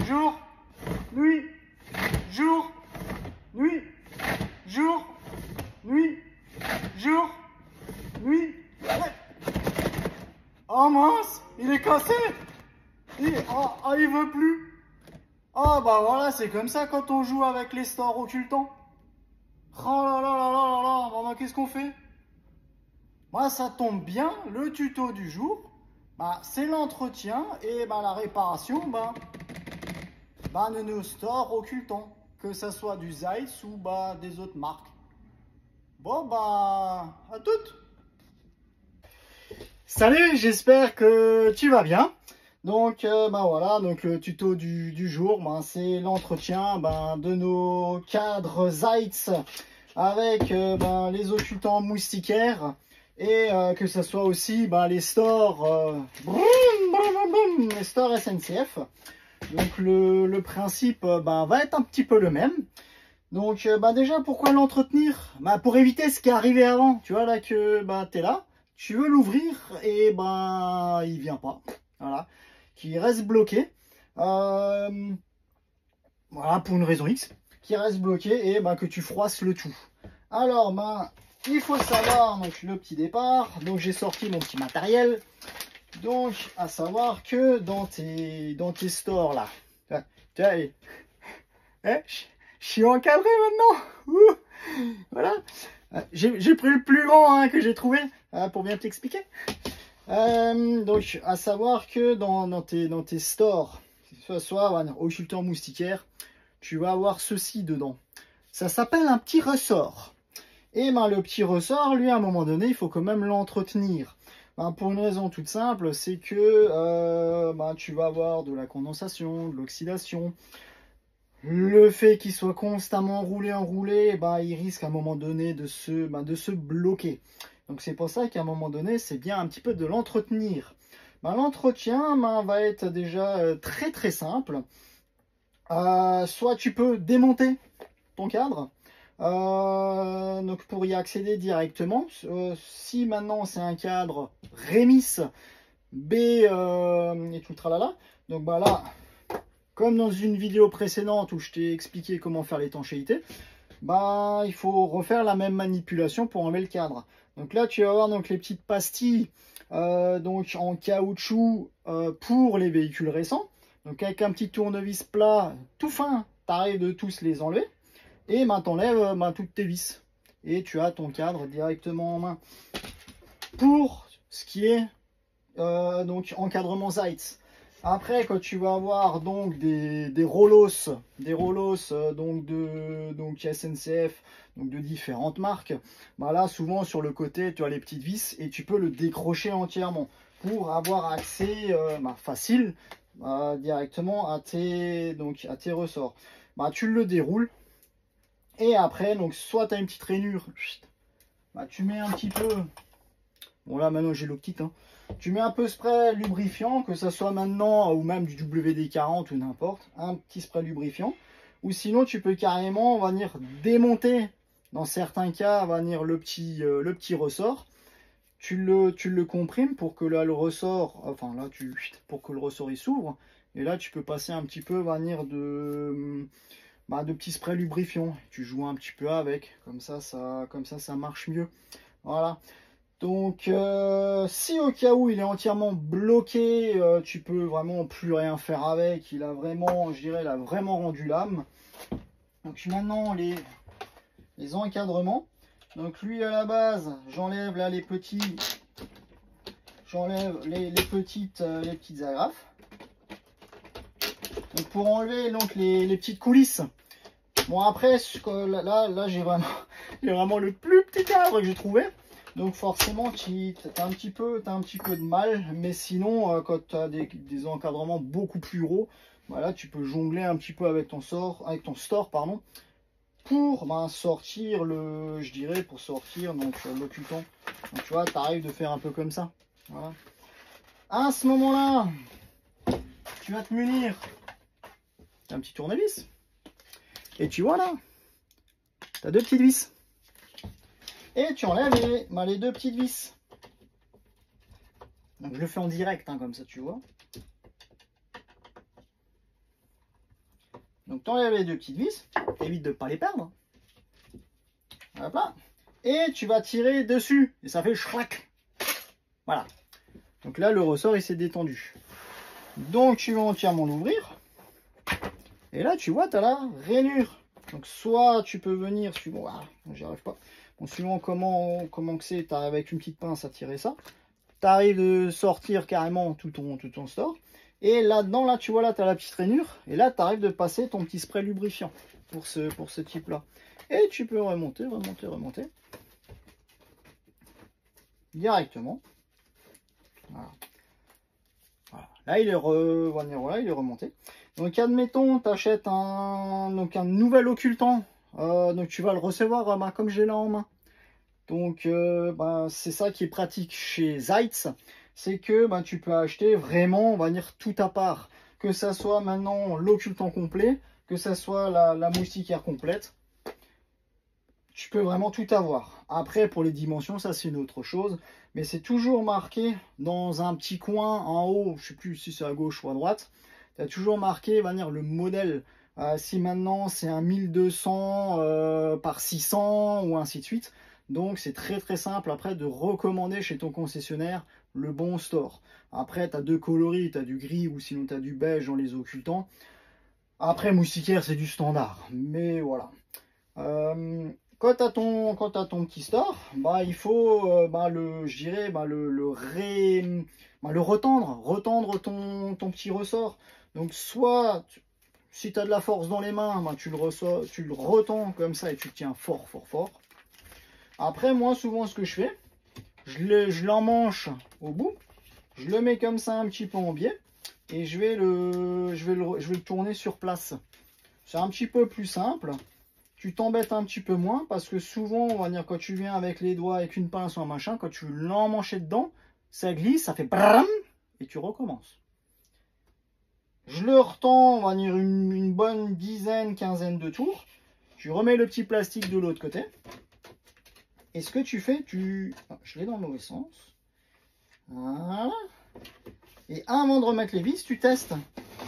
jour, nuit, jour, nuit, jour, nuit, jour, nuit. Oh mince, il est cassé. Il veut plus. Ah bah voilà, c'est comme ça quand on joue avec les stores occultants. Oh là là là là là là, bah, qu'est-ce qu'on fait? Moi, ça tombe bien, le tuto du jour, bah, c'est l'entretien et bah, la réparation de nos stores occultants, que ce soit du Zeiss ou des autres marques. Bon, bah, à toutes. Salut, j'espère que tu vas bien. Donc, voilà, donc le tuto du jour, c'est l'entretien de nos cadres Zeiss avec les occultants moustiquaires et que ce soit aussi les stores, les stores SNCF. Donc, le principe va être un petit peu le même. Donc, déjà, pourquoi l'entretenir? Pour éviter ce qui est arrivé avant. Tu vois, là, que tu es là, tu veux l'ouvrir et il vient pas. Voilà. Qui reste bloqué. Voilà, pour une raison X. Qui reste bloqué et que tu froisses le tout. Alors, il faut savoir, donc, le petit départ. Donc, j'ai sorti mon petit matériel. Donc, à savoir que dans tes stores, là, tu vois, je suis encadré maintenant. Voilà. J'ai pris le plus grand que j'ai trouvé pour bien t'expliquer. Donc, à savoir que dans tes stores, soit occultant moustiquaire, tu vas avoir ceci dedans. Ça s'appelle un petit ressort. Et le petit ressort, lui, à un moment donné, il faut quand même l'entretenir. Pour une raison toute simple, c'est que tu vas avoir de la condensation, de l'oxydation. Le fait qu'il soit constamment enroulé, il risque à un moment donné de se bloquer. Donc c'est pour ça qu'à un moment donné, c'est bien un petit peu de l'entretenir. L'entretien va être déjà très très simple. Soit tu peux démonter ton cadre. Donc pour y accéder directement, si maintenant c'est un cadre Remis B et tout le tralala, donc là, comme dans une vidéo précédente où je t'ai expliqué comment faire l'étanchéité, il faut refaire la même manipulation pour enlever le cadre. Donc là, tu vas avoir donc les petites pastilles donc en caoutchouc pour les véhicules récents. Donc avec un petit tournevis plat tout fin, tu arrives de tous les enlever. Et tu enlèves toutes tes vis. Et tu as ton cadre directement en main. Pour ce qui est donc encadrement Zeiss. Après, quand tu vas avoir donc des Rolos donc SNCF, donc de différentes marques, là souvent sur le côté tu as les petites vis et tu peux le décrocher entièrement pour avoir accès facile directement à tes ressorts. Tu le déroules et après donc soit tu as une petite rainure, tu mets un petit peu. Bon là maintenant j'ai l'eau petite. Tu mets un peu spray lubrifiant, que ce soit maintenant ou même du WD-40 ou n'importe, un petit spray lubrifiant. Ou sinon tu peux carrément venir démonter, dans certains cas, le petit ressort. Tu le comprimes pour que là le ressort, pour que le ressort il s'ouvre. Et là tu peux passer un petit peu de petits sprays lubrifiants. Tu joues un petit peu avec, comme ça marche mieux. Voilà. Donc, si au cas où il est entièrement bloqué, tu peux vraiment plus rien faire avec. Il a vraiment, je dirais, il a vraiment rendu l'âme. Donc maintenant les encadrements. Donc lui à la base, j'enlève là les petits, j'enlève les petites agrafes. Donc pour enlever donc les petites coulisses. Bon après là j'ai vraiment le plus petit cadre que j'ai trouvé. Donc forcément tu as un petit peu de mal, mais sinon quand tu as des encadrements beaucoup plus gros, là tu peux jongler un petit peu avec ton store pardon, pour sortir donc l'occultant. Donc tu vois, tu arrives de faire un peu comme ça. Voilà. À ce moment-là, tu vas te munir d'un petit tournevis. Et tu vois là, tu as deux petites vis. Et tu enlèves les deux petites vis. Donc je le fais en direct, comme ça tu vois. Donc tu enlèves les deux petites vis, évite de ne pas les perdre. Hop là. Et tu vas tirer dessus, et ça fait chlac. Voilà. Donc là, le ressort, il s'est détendu. Donc tu vas entièrement l'ouvrir. Et là, tu vois, tu as la rainure. Donc soit tu peux venir, suivant, voilà, j'y arrive pas. Bon, suivant comment que c'est, tu arrives avec une petite pince à tirer ça. Tu arrives de sortir carrément tout ton store. Et là-dedans, là, tu vois, là, tu as la petite rainure. Et là, tu arrives de passer ton petit spray lubrifiant pour ce type-là. Et tu peux remonter, remonter, remonter. Directement. Voilà. Voilà. Là, il est voilà, il est remonté. Donc, admettons, tu achètes un nouvel occultant. Donc, tu vas le recevoir comme j'ai là en main. Donc, c'est ça qui est pratique chez Zeitz. C'est que tu peux acheter vraiment, on va dire, tout à part. Que ça soit maintenant l'occultant complet, que ça soit la moustiquaire complète. Tu peux vraiment tout avoir. Après, pour les dimensions, ça c'est une autre chose. Mais c'est toujours marqué dans un petit coin en haut, je ne sais plus si c'est à gauche ou à droite. Tu as toujours marqué, va dire, le modèle. Si maintenant c'est un 1200 par 600 ou ainsi de suite. Donc c'est très très simple après de recommander chez ton concessionnaire le bon store. Après, tu as deux coloris, tu as du gris ou sinon tu as du beige dans les occultants. Après, moustiquaire, c'est du standard. Mais voilà. Quand tu as ton petit store, il faut le retendre ton petit ressort. Donc soit si tu as de la force dans les mains, tu le retends comme ça et tu le tiens fort fort fort. Après, moi souvent ce que je fais, je l'emmanche au bout, je le mets comme ça un petit peu en biais et je vais le tourner sur place. C'est un petit peu plus simple. Tu t'embêtes un petit peu moins parce que souvent, on va dire, quand tu viens avec les doigts, avec une pince ou un machin, quand tu l'emmanches dedans, ça glisse, ça fait bram et tu recommences. Je le retends, on va dire, une bonne dizaine, quinzaine de tours. Tu remets le petit plastique de l'autre côté. Et ce que tu fais, je l'ai dans le mauvais sens. Voilà. Et avant de remettre les vis, tu testes.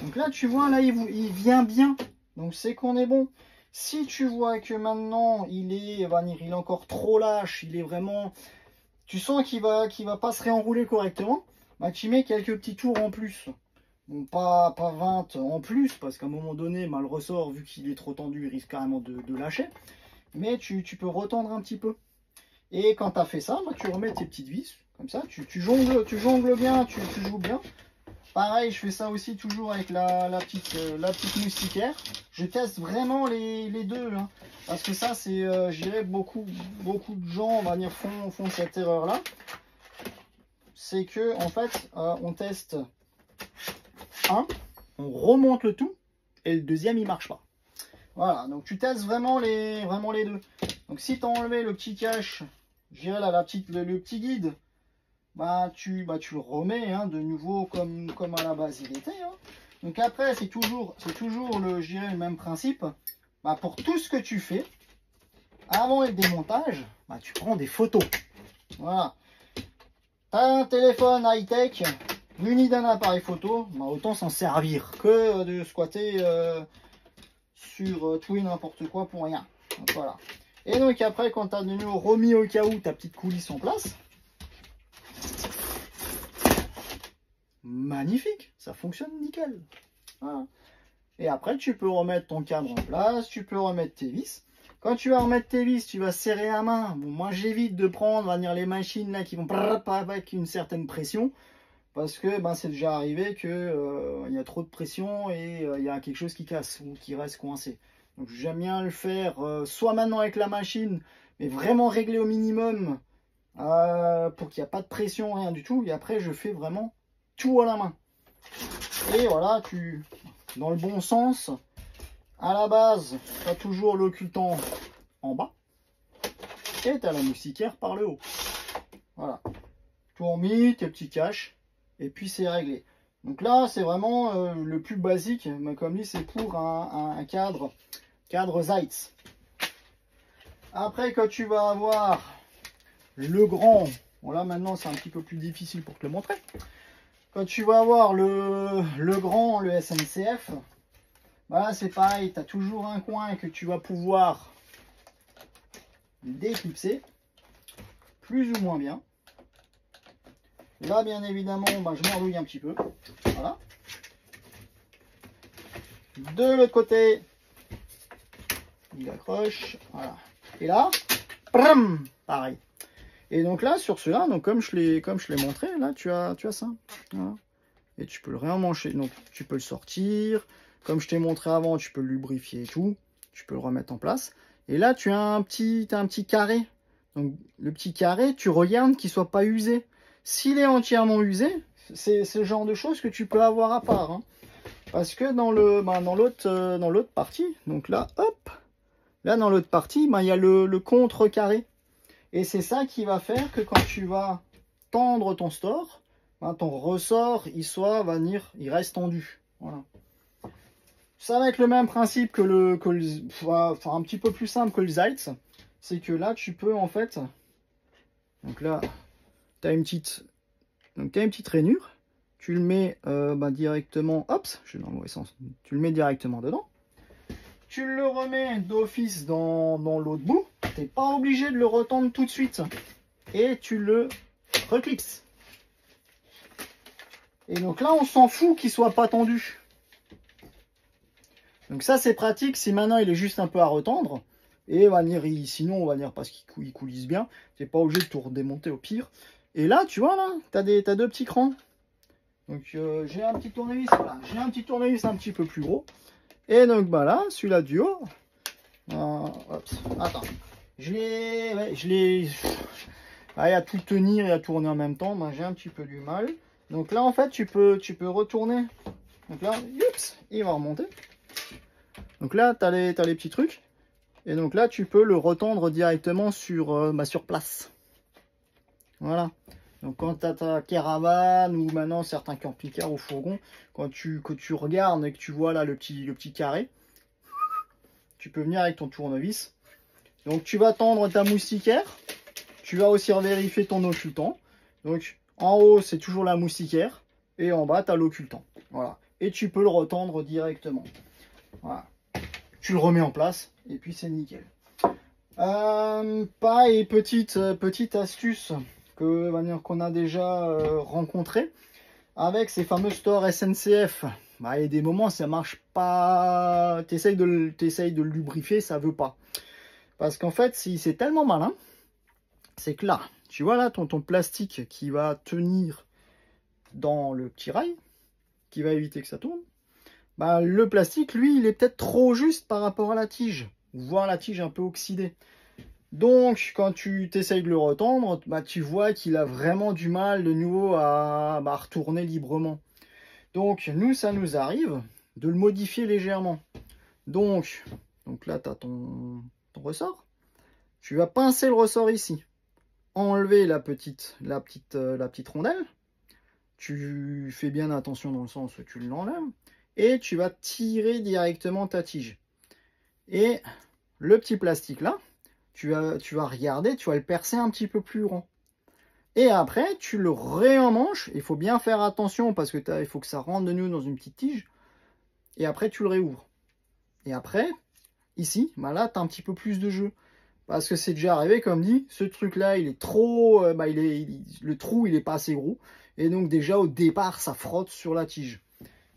Donc là, tu vois, là, il vient bien. Donc c'est qu'on est bon. Si tu vois que maintenant il est encore trop lâche, il est vraiment, tu sens qu'il va pas se réenrouler correctement, tu mets quelques petits tours en plus. Bon, pas 20 en plus, parce qu'à un moment donné, le ressort, vu qu'il est trop tendu, il risque carrément de lâcher. Mais tu peux retendre un petit peu. Et quand tu as fait ça, tu remets tes petites vis, comme ça, tu jongles bien, tu joues bien. Pareil, je fais ça aussi toujours avec la petite moustiquaire. Je teste vraiment les deux. Hein, parce que ça, c'est, je dirais, beaucoup de gens, on va dire, font cette erreur-là. C'est que, en fait, on teste un, on remonte le tout, et le deuxième, il marche pas. Voilà, donc tu testes vraiment les deux. Donc si tu as enlevé le petit cache, je dirais là, le petit guide, tu le remets de nouveau comme à la base il était. Hein. Donc après, c'est toujours le même principe. Pour tout ce que tu fais, avant le démontage, tu prends des photos. Voilà. Tu as un téléphone high-tech, muni d'un appareil photo, autant s'en servir que de squatter sur tout et n'importe quoi pour rien. Donc voilà. Et donc après, quand tu as de nouveau remis au cas où ta petite coulisse en place, magnifique, ça fonctionne nickel. Voilà. Et après, tu peux remettre ton cadre en place, tu peux remettre tes vis. Quand tu vas remettre tes vis, tu vas serrer à main. Bon, moi, j'évite de prendre les machines là qui vont avec une certaine pression. Parce que c'est déjà arrivé que y a trop de pression et il y a quelque chose qui casse ou qui reste coincé. Donc j'aime bien le faire soit maintenant avec la machine, mais vraiment régler au minimum pour qu'il n'y ait pas de pression, rien du tout. Et après, je fais vraiment tout à la main. Et voilà, dans le bon sens, à la base, tu as toujours l'occultant en bas et tu as la moustiquaire par le haut. Voilà. Tout remis, tes petits caches, et puis c'est réglé. Donc là, c'est vraiment le plus basique, mais comme dit, c'est pour un cadre Zeitz. Après, quand tu vas avoir le grand, bon là maintenant c'est un petit peu plus difficile pour te le montrer. Quand tu vas avoir le grand, le SNCF, Voilà, c'est pareil, tu as toujours un coin que tu vas pouvoir déclipser, plus ou moins bien. Là, bien évidemment, bah, je m'enrouille un petit peu. Voilà. De l'autre côté, il accroche. Voilà. Et là, pram, pareil. Et donc là, sur ceux-là, donc comme je l'ai montré, là, tu as ça. Voilà. Et tu peux le réemmancher. Donc, tu peux le sortir. Comme je t'ai montré avant, tu peux le lubrifier et tout. Tu peux le remettre en place. Et là, tu as un petit carré. Donc, le petit carré, tu regardes qu'il ne soit pas usé. S'il est entièrement usé, c'est ce genre de choses que tu peux avoir à part. Hein. Parce que dans l'autre partie, donc là, hop, là, dans l'autre partie, il y a le contre-carré. Et c'est ça qui va faire que quand tu vas tendre ton store, ton ressort, il reste tendu. Voilà. Ça va être le même principe que enfin un petit peu plus simple que le Zeitz. C'est que là, tu peux en fait, donc là, tu as une petite rainure. Tu le mets directement, hop, je suis dans le mauvais sens. Tu le mets directement dedans. Tu le remets d'office dans l'autre bout. Tu n'es pas obligé de le retendre tout de suite. Et tu le reclipses. Et donc là, on s'en fout qu'il soit pas tendu. Donc ça, c'est pratique si maintenant il est juste un peu à retendre. Et sinon, on va dire parce qu'il coulisse bien. Tu n'es pas obligé de tout redémonter au pire. Et là, tu vois, là, tu as deux petits crans. Donc j'ai un petit tournevis, voilà. J'ai un petit tournevis un petit peu plus gros. Et donc bah là, celui-là du haut. Attends. À tout tenir et à tourner en même temps, j'ai un petit peu du mal. Donc là en fait tu peux retourner. Donc là, oups, il va remonter. Donc là, tu as les petits trucs. Et donc là, tu peux le retendre directement sur place. Voilà. Donc quand tu as ta caravane ou maintenant certains camping-cars ou fourgons, que tu regardes et que tu vois là le petit carré, tu peux venir avec ton tournevis. Donc tu vas tendre ta moustiquaire, tu vas aussi vérifier ton occultant. Donc en haut c'est toujours la moustiquaire et en bas tu as l'occultant. Voilà. Et tu peux le retendre directement. Voilà. Tu le remets en place et puis c'est nickel. Pareil, petite astuce qu'on a déjà rencontré avec ces fameux stores SNCF. Il y a des moments ça marche pas, t'essayes de le lubrifier, ça veut pas. Parce qu'en fait, si c'est tellement malin, c'est que là, tu vois là ton plastique qui va tenir dans le petit rail, qui va éviter que ça tourne, le plastique, lui, il est peut-être trop juste par rapport à la tige, voire la tige un peu oxydée. Donc, quand tu t'essayes de le retendre, tu vois qu'il a vraiment du mal de nouveau à retourner librement. Donc, nous, ça nous arrive de le modifier légèrement. Donc là, tu as ton ressort. Tu vas pincer le ressort ici. Enlever la petite rondelle. Tu fais bien attention dans le sens où tu l'enlèves. Et tu vas tirer directement ta tige. Et le petit plastique là, tu vas regarder, tu vas le percer un petit peu plus rond. Et après, tu le réemmanches. Il faut bien faire attention parce que il faut que ça rentre de nouveau dans une petite tige. Et après, tu le réouvres. Et après, ici, là, tu as un petit peu plus de jeu. Parce que c'est déjà arrivé, comme dit, ce truc-là, il est trop... le trou, il n'est pas assez gros. Et donc, déjà, au départ, ça frotte sur la tige.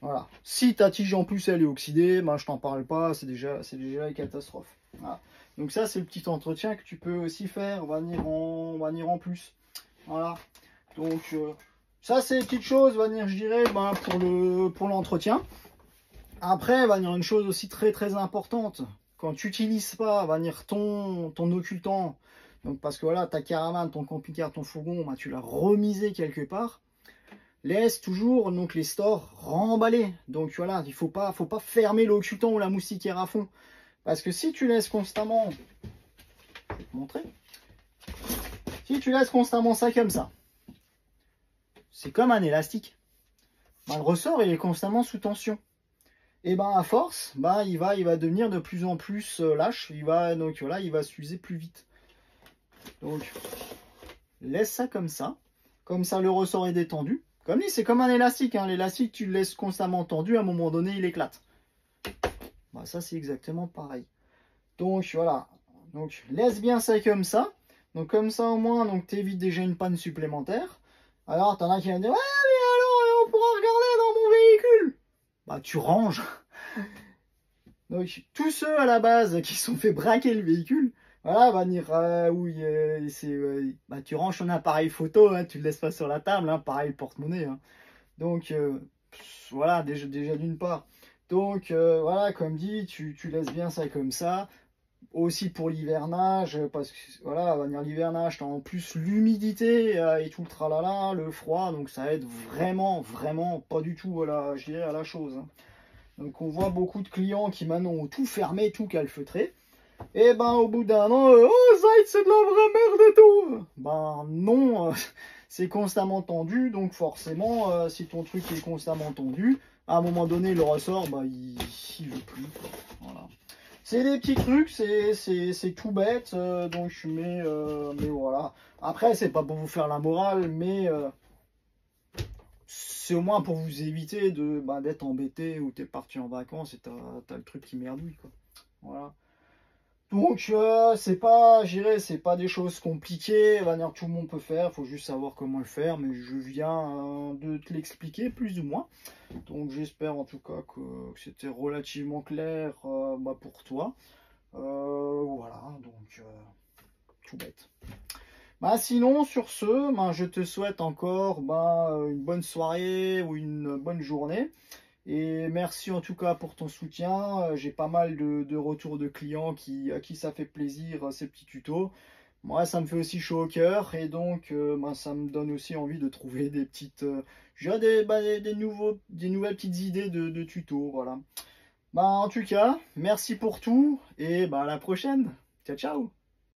Voilà. Si ta tige, en plus, elle est oxydée, je t'en parle pas, c'est déjà une catastrophe. Voilà. Donc ça, c'est le petit entretien que tu peux aussi faire, on va venir en plus. Voilà. Donc, ça, c'est les petites choses, je dirais, pour l'entretien. Après, il va y avoir une chose aussi très très importante. Quand tu n'utilises pas, ton occultant, donc parce que voilà, ta caravane, ton camping-car, ton fourgon, tu l'as remisé quelque part. Laisse toujours donc les stores remballés. Donc voilà, il faut pas fermer l'occultant ou la moustiquaire à fond. Parce que si tu laisses constamment, je vais te montrer, si tu laisses constamment ça comme ça, c'est comme un élastique. Le ressort il est constamment sous tension. Et à force, il va devenir de plus en plus lâche. Il va s'user plus vite. Donc laisse ça comme ça. Comme ça le ressort est détendu. Comme dit, c'est comme un élastique. L'élastique, tu le laisses constamment tendu, à un moment donné, il éclate. bah, ça c'est exactement pareil. Donc voilà, donc laisse bien ça comme ça. Donc comme ça au moins, donc t'évites déjà une panne supplémentaire. Alors t'en as qui vont dire, ouais mais alors on pourra regarder dans mon véhicule. Bah tu ranges. Donc tous ceux à la base qui sont fait braquer le véhicule, voilà, va dire oui, bah, tu ranges ton appareil photo, hein, tu le laisses pas sur la table, hein, pareil le porte-monnaie. Hein. Donc voilà, déjà d'une part. Donc voilà, comme dit, tu laisses bien ça comme ça. Aussi pour l'hivernage, parce que voilà, va venir l'hivernage, t'as en plus l'humidité et tout le tralala, le froid, donc ça aide vraiment, vraiment pas du tout je dirais, à la chose. Hein. Donc on voit beaucoup de clients qui maintenant ont tout fermé, tout calfeutré. Et ben au bout d'un an, oh Zayt c'est de la vraie merde et tout. Ben non, c'est constamment tendu, donc forcément, si ton truc est constamment tendu, à un moment donné il le ressort, bah il veut plus. Quoi. Voilà. C'est des petits trucs, c'est tout bête, donc mais voilà. Après c'est pas pour vous faire la morale, mais c'est au moins pour vous éviter de d'être embêté ou t'es parti en vacances et t'as le truc qui merdouille quoi. Voilà. Donc c'est pas, c'est pas des choses compliquées, tout le monde peut faire, faut juste savoir comment le faire, mais je viens de te l'expliquer plus ou moins. Donc j'espère en tout cas que c'était relativement clair pour toi. Voilà, donc tout bête. Sinon, sur ce, je te souhaite encore une bonne soirée ou une bonne journée. Et merci en tout cas pour ton soutien. J'ai pas mal de retours de clients à qui ça fait plaisir ces petits tutos. Moi, ça me fait aussi chaud au cœur et donc ça me donne aussi envie de trouver des petites, des nouvelles petites idées de tutos. Voilà. En tout cas, merci pour tout et à la prochaine. Ciao, ciao.